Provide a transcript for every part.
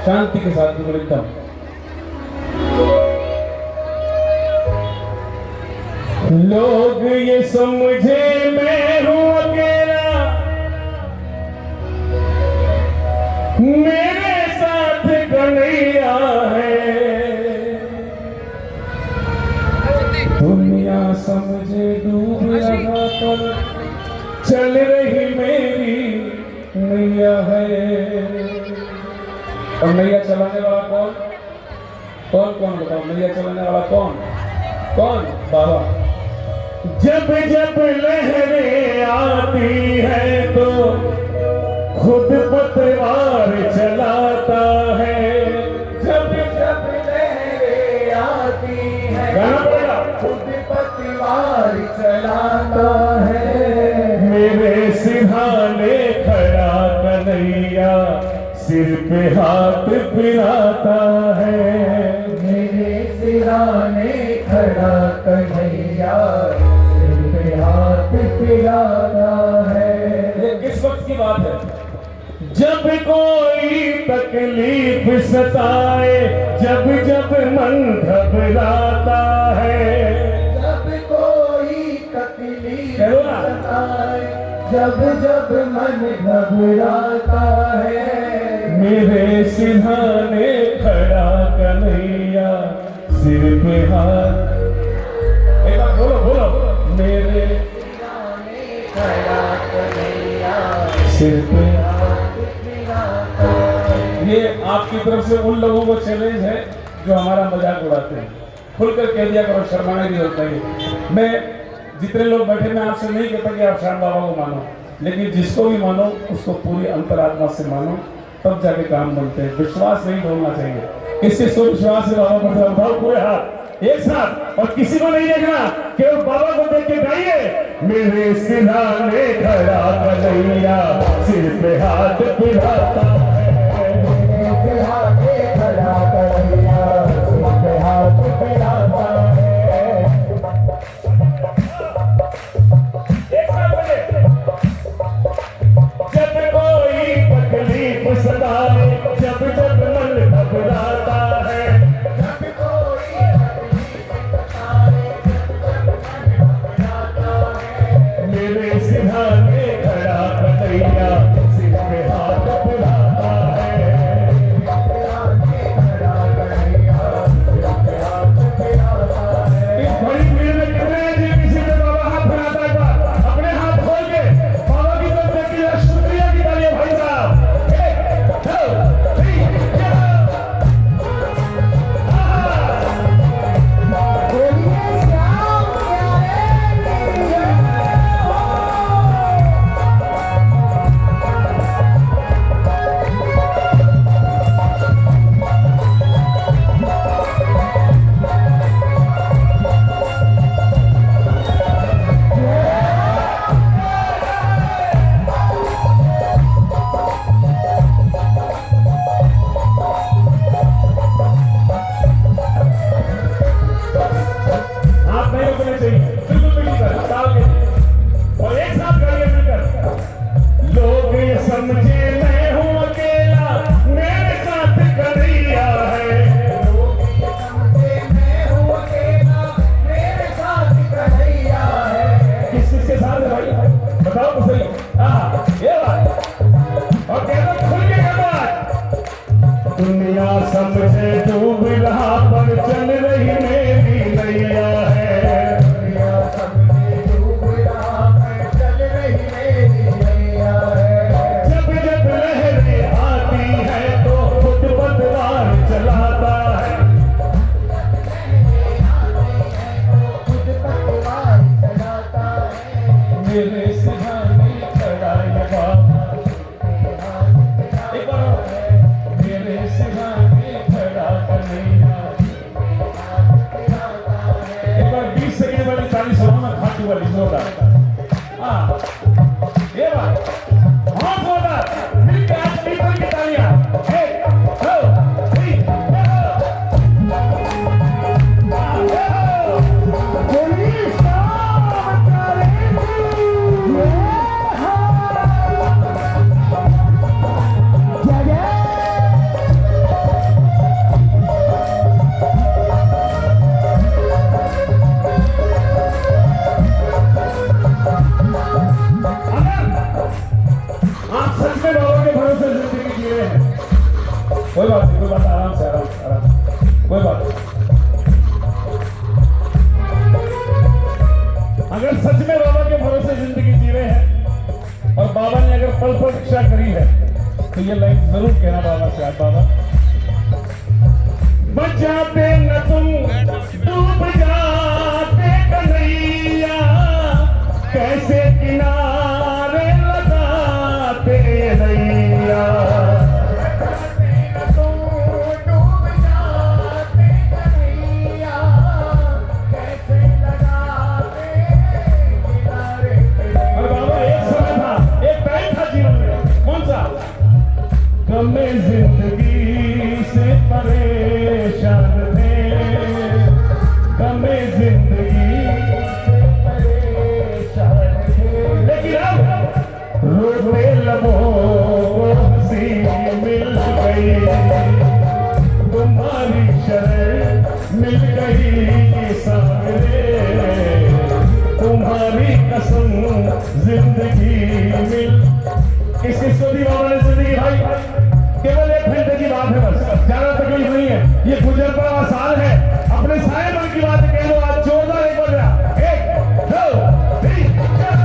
शांति के साथ बिल्कुल एकदम। लोग ये समझे मैं हूं अकेला, मेरे साथ कन्हैया है। दुनिया समझे डूब रहा पर चल रही मेरी नैया है। और नैया चलाने वाला कौन कौन कौन बताओ? नैया चलाने वाला कौन कौन? बाबा। जब जब लहरें आती है तो खुद पतवार चलाता है। जब जब लहरें आती है खुद पतवार चलाता है। मेरे सिरहाने खड़ा कन्हैया सिर पे हाथ फिराता है। मेरे सिरहाने खड़ा कन्हैया सिर पे हाथ फिराता है। ये किस वक्त की बात है? जब कोई तकलीफ सताए, जब जब मन घबराता है। जब कोई तकलीफ सताए, जब जब मन घबराता है। मेरे सिरहाने खड़ा कन्हैया सिर पे हाथ। एक बार बोलो बोलो। मेरे सिरहाने खड़ा कन्हैया सिर पे। ये आपकी तरफ से उन लोगों को चैलेंज है जो हमारा मजाक उड़ाते हैं। खुलकर कह दिया करो, शर्माने की जरूरत नहीं। मैं जितने लोग बैठे, मैं आपसे नहीं कहता कि आप श्याम बाबा को मानो, लेकिन जिसको भी मानो उसको पूरी अंतरात्मा से मानो, तब जाके काम बनते हैं। विश्वास नहीं बोलना चाहिए। किससे सो विश्वास से बाबा पर उठाओ पूरे हाथ एक साथ, और किसी को नहीं देखना, केवल बाबा को देख के गाइए। मेरे सिरहाने खड़ा कन्हैया सिर पे हाथ फिराता है। मेरे सिरहाने खड़ा कन्हैया सिर पे हाथ फिराता है। एक साथ बोले। जब कोई तकलीफ सताए, जब जब मन घबराता है। जब कोई तकलीफ सताए, जब जब मन घबराता है। मेरे सिरहाने खड़ा कन्हैया सिर पे हाथ फिराता है। सिरहाने खड़ा कन्हैया सिर पे हाथ फिराता है। इस बड़ी भीड़ में कितने हैं जो किसी ने बाबा हाथ फैलाता है? बाबा अपने हाथ खोल के बाबा की तरफ देखिए। शुक्रिया की तालियां भाई साहब। 1 2 3 बोलिए श्याम प्यारे की जय हो। आप नहीं रुकने चाहिए, बिल्कुल भी नहीं कर ताल के। और एक साथ गाइए मिलकर। लोग ये समझे मैं हूं अकेला, मेरे साथ कन्हैया है। लोग ये समझे मैं हूँ अकेला, मेरे साथ कन्हैया है। किस किसके साथ है भाई? बताओ तो सही। ये बात। और कहना खुल के कहना। दुनिया समझे डूब रहा पर चल रही मेरी नैया है। दुनिया समझे डूब रहा पर चल रही मेरी नैया है। जब जब लहरें आती है तो खुद पतवार चलाता है। खुद पतवार चलाता है। मेरे सिरहाने खड़ा ये बाबा। एक बार और। मेरे सिरहाने खड़ा कन्हैया। एक बार 20 सेकंड वाली ताली सुनो ना, खाटू वाली जोरदार। हाँ ये बात बहुत जोरदार। मिलके आज पीपल की तालियां। 1 2 3 बोलिए श्याम प्यारे की जय हो। जय जय कोई बात नहीं, कोई बात, आराम से, आराम से, आराम से, कोई बात नहीं। अगर सच में बाबा के भरोसे जिंदगी जी रहे हैं और बाबा ने अगर पल पल रक्षा करी है तो ये लाइन जरूर कहना बाबा से, आज बाबा बचाते न तुम डूब जाते कन्हैया, कैसे किनारे लगाते नैया। हमें जिंदगी से परेशान थे, हमें जिंदगी से परेशान थे, लेकिन अब रोते लबों को हंसी मिल गई, तुम्हारी शरण मिल गई सामने, तुम्हारी कसम जिंदगी मिल। किसकी स्तुति बाबा ने जिंदगी भाई, केवल 1 घंटे की बात है, बस ज्यादा तकलीफ नहीं है, ये गुजर पड़ा साल है, अपने सारे मन की बात कह लो, आज जोरदार एक बार 1 2 3 4।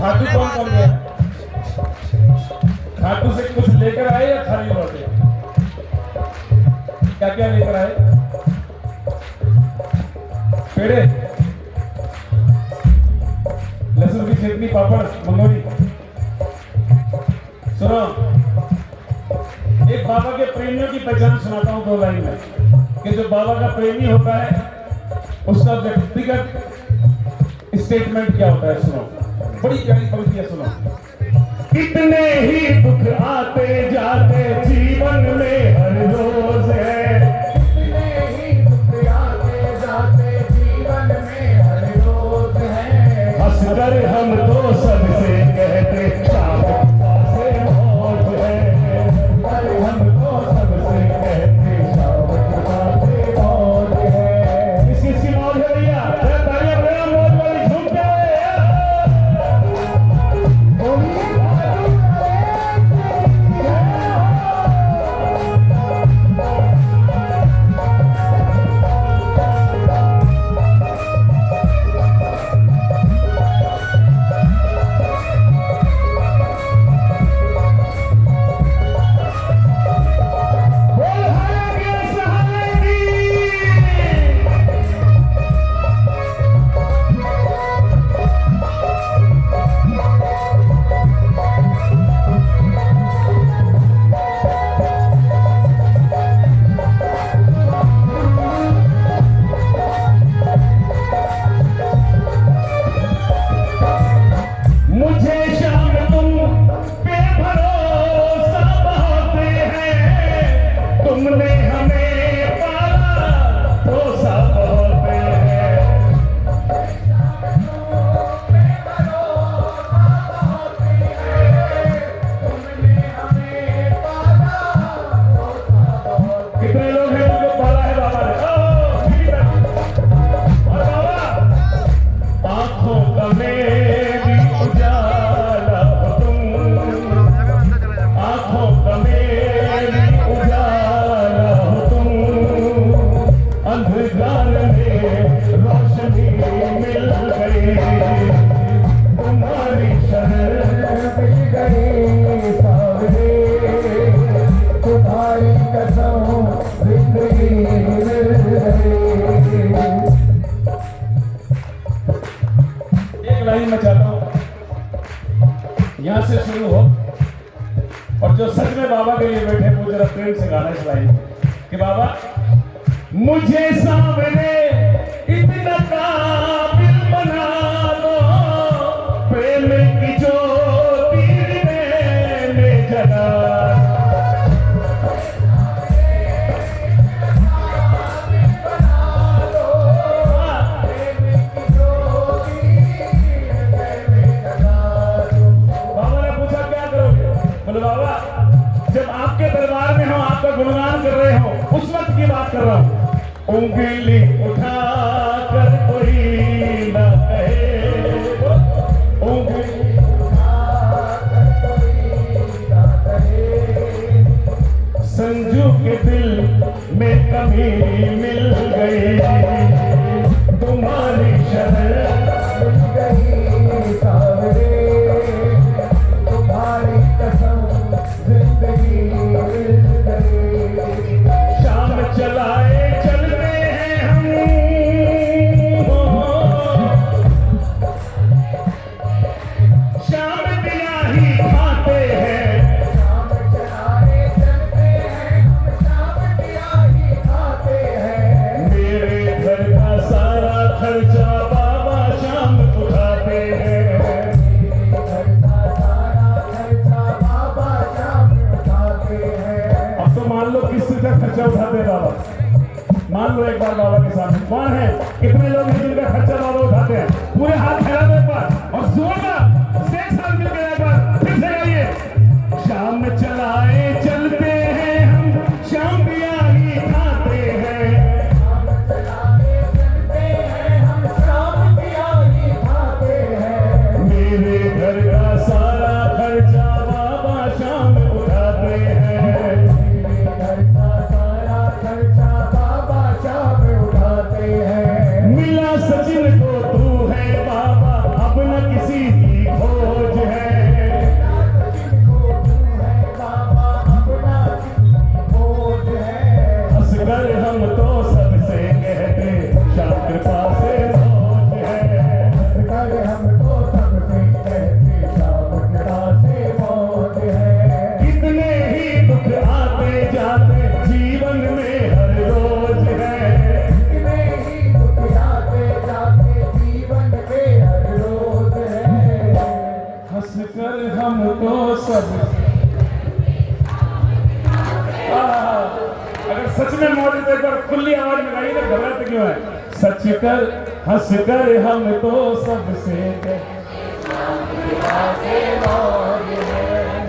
खाटू कौन कौन गया? खाटू से कुछ लेकर आए या खाली लौटे? क्या क्या लेकर आए? पेड़े, लहसुन की चटनी, पापड़, मंगोरी। सुनो, एक बाबा के प्रेमियों की पहचान सुनाता हूं 2 लाइन में, कि जो बाबा का प्रेमी होता है उसका व्यक्तिगत स्टेटमेंट क्या होता है। सुनो, बड़ी प्यारी पंक्ति है, सुनो। कितने ही दुख आते जाते जीवन में हर रोज है, कितने ही दुख आते जाते जीवन में हर रोज है, हंसकर हम तो सबसे कहते शाम से मौज है, पर हम तो सबसे कहते शाम से मौज है। किसकी मौज है भैया? तालियां बजा, मौज वाली झूमते हुए। लाइन में चाहता हूं यहां से शुरू हो, और जो सच में बाबा के लिए बैठे वो जरा प्रेम से गाना इस लाइन कि बाबा मुझे सामने इतना काबिल बना दो, प्रेम की ज्योति में लगा बाबा ने पूछा क्या करोगे? बोले बाबा जब आपके दरबार में हो, आपका गुणगान कर रहे हो, उस वक्त की बात कर रहा हूं। उंगली उठा कर कोई ना कहे, उंगली संजू के दिल में कमी मिल गई, तुम्हारी शहर मिल गई सावरे, तुम्हारी कसम जिंदगी मिल गई। शाम चलाए चलते हैं हम, शाम दिया ही खाते हैं, शाम चलाए चलते हैं हम, शाम दिया ही खाते हैं। मेरे घर का सारा खर्चा बाबा शाम उठाते हैं, घर का सारा खर्चा बाबा शाम उठाते हैं। अब तो मान लो किस चीज का खर्चा उठाते हैं बाबा, मान लो एक बार बाबा के सामने कौन है, कितने लोग इस चीज का खर्चा बाबा उठाते हैं? पूरे हाथ फैला दो एक बार और जोरदार से एक साथ मिलकर एक बार फिर से गाइए। शाम चलाए चलते हैं हम, शाम दिया ही खाते हैं, शाम चलाए चलते हैं हम, शाम दिया ही खाते हैं। मेरे घर का सारा खर्चा बाबा शाम उठाते हैं, मेरे घर का सारा खर्चा बाबा शाम उठाते हैं। मिला सचिन को तू है बाबा, अब न किसी की खोज है, सचिन को तू है बाबा, अपना बोझ है। हंसकर हम तो सबसे कहते श्याम कृपा से मौज है, हंसकर हम तो सबसे कहते शाम कृपा से मौज है। कितने ही दुख आते जाते जीवन में हर रोज है, कितने ही दुख आते जाते जीवन में हर रोज है। हंसकर हम तो सब अगर सच में मौज है तो एक बार खुली आवाज में गाइए, घबराते क्यों है? सच कर हंस कर हम तो सबसे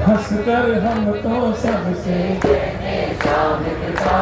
हंस कर हम तो सबसे शाम कृपा